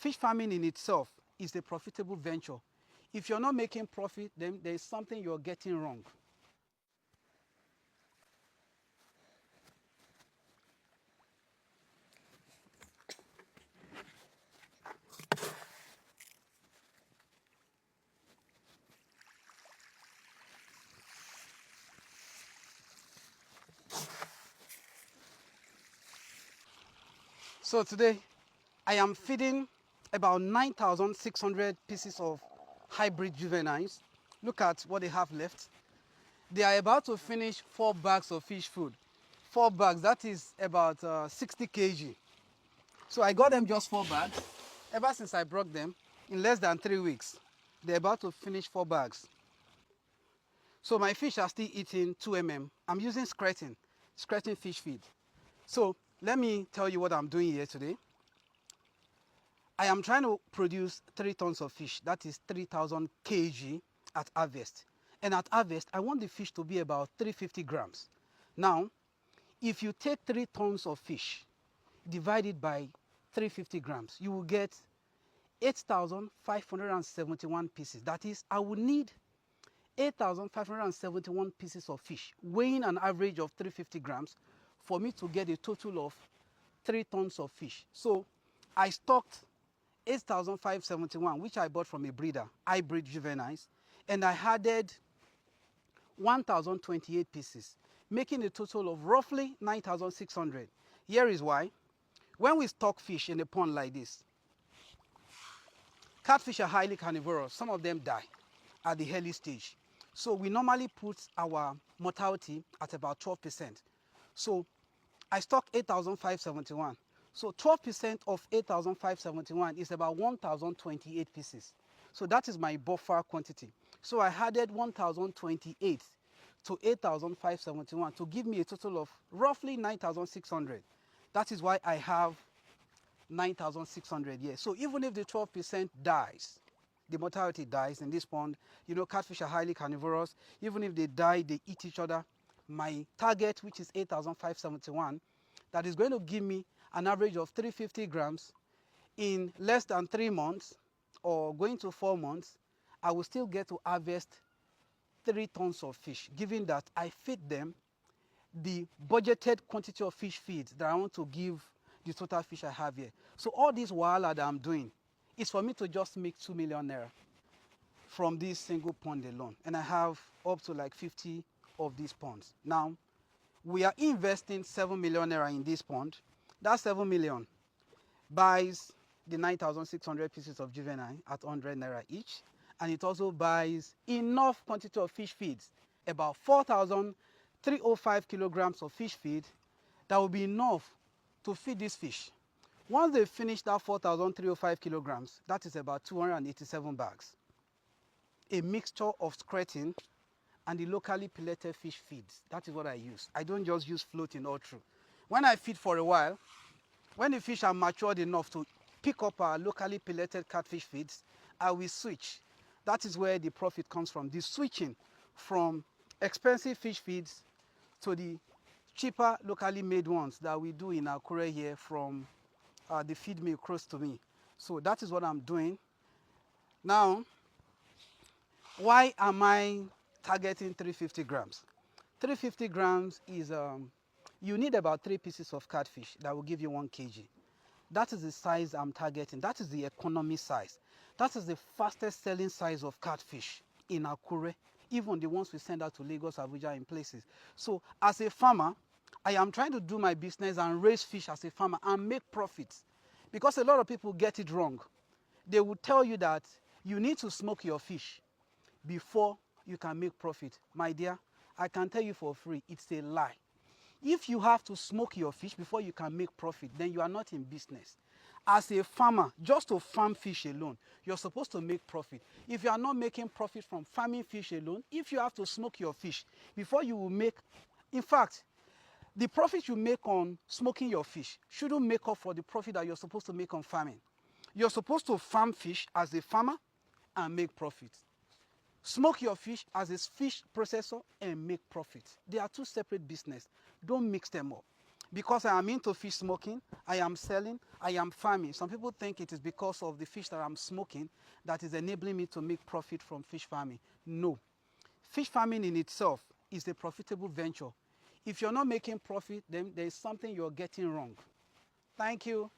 Fish farming in itself is a profitable venture. If you're not making profit, then there's something you're getting wrong. So today, I am feeding about 9,600 pieces of hybrid juveniles. Look at what they have left. They are about to finish 4 bags of fish food. 4 bags, that is about 60 kg. So I got them just 4 bags. Ever since I brought them, in less than 3 weeks, they're about to finish 4 bags. So my fish are still eating 2 mm. I'm using skretting fish feed. So let me tell you what I'm doing here today. I am trying to produce 3 tons of fish. That is 3,000 kg at harvest. And at harvest, I want the fish to be about 350 grams. Now, if you take 3 tons of fish, divide it by 350 grams, you will get 8,571 pieces. That is, I will need 8,571 pieces of fish, weighing an average of 350 grams, for me to get a total of 3 tons of fish. So I stocked 8,571, which I bought from a breeder, hybrid juveniles, and I added 1,028 pieces, making a total of roughly 9,600. Here is why. When we stock fish in a pond like this, catfish are highly carnivorous. Some of them die at the early stage. So we normally put our mortality at about 12%. So I stock 8,571. So 12% of 8,571 is about 1,028 pieces. So that is my buffer quantity. So I added 1,028 to 8,571 to give me a total of roughly 9,600. That is why I have 9,600 here. So even if the 12% dies, the mortality dies in this pond, you know, catfish are highly carnivorous. Even if they die, they eat each other. My target, which is 8,571, that is going to give me an average of 350 grams in less than 3 months or going to 4 months, I will still get to harvest 3 tons of fish, given that I feed them the budgeted quantity of fish feed that I want to give the total fish I have here. So all this wahala that I'm doing is for me to just make 2 million naira from this single pond alone. And I have up to like 50 of these ponds. Now, we are investing 7 million naira in this pond. That 7 million buys the 9,600 pieces of juvenile at 100 naira each. And it also buys enough quantity of fish feeds, about 4,305 kilograms of fish feed that will be enough to feed this fish. Once they finish that 4,305 kilograms, that is about 287 bags. A mixture of skretting and the locally pelleted fish feeds. That is what I use. I don't just use floating all through. When I feed for a while, when the fish are matured enough to pick up our locally pelleted catfish feeds, I will switch. That is where the profit comes from. The switching from expensive fish feeds to the cheaper locally made ones that we do in Akure here from the feed mill close to me. So that is what I'm doing. Now, why am I targeting 350 grams? 350 grams is, you need about 3 pieces of catfish that will give you 1 kg. That is the size I'm targeting. That is the economy size. That is the fastest selling size of catfish in Akure, even the ones we send out to Lagos, Abuja, in places. So as a farmer, I am trying to do my business and raise fish as a farmer and make profits. Because a lot of people get it wrong. They will tell you that you need to smoke your fish before you can make profit. My dear, I can tell you for free, it's a lie. If you have to smoke your fish before you can make profit, then you are not in business. As a farmer, just to farm fish alone, you're supposed to make profit. If you are not making profit from farming fish alone, if you have to smoke your fish before you will make, in fact, the profit you make on smoking your fish shouldn't make up for the profit that you're supposed to make on farming. You're supposed to farm fish as a farmer and make profit. Smoke your fish as a fish processor and make profit. They are two separate businesses. Don't mix them up. Because I am into fish smoking, I am selling, I am farming. Some people think it is because of the fish that I'm smoking that is enabling me to make profit from fish farming. No. Fish farming in itself is a profitable venture. If you're not making profit, then there is something you're getting wrong. Thank you.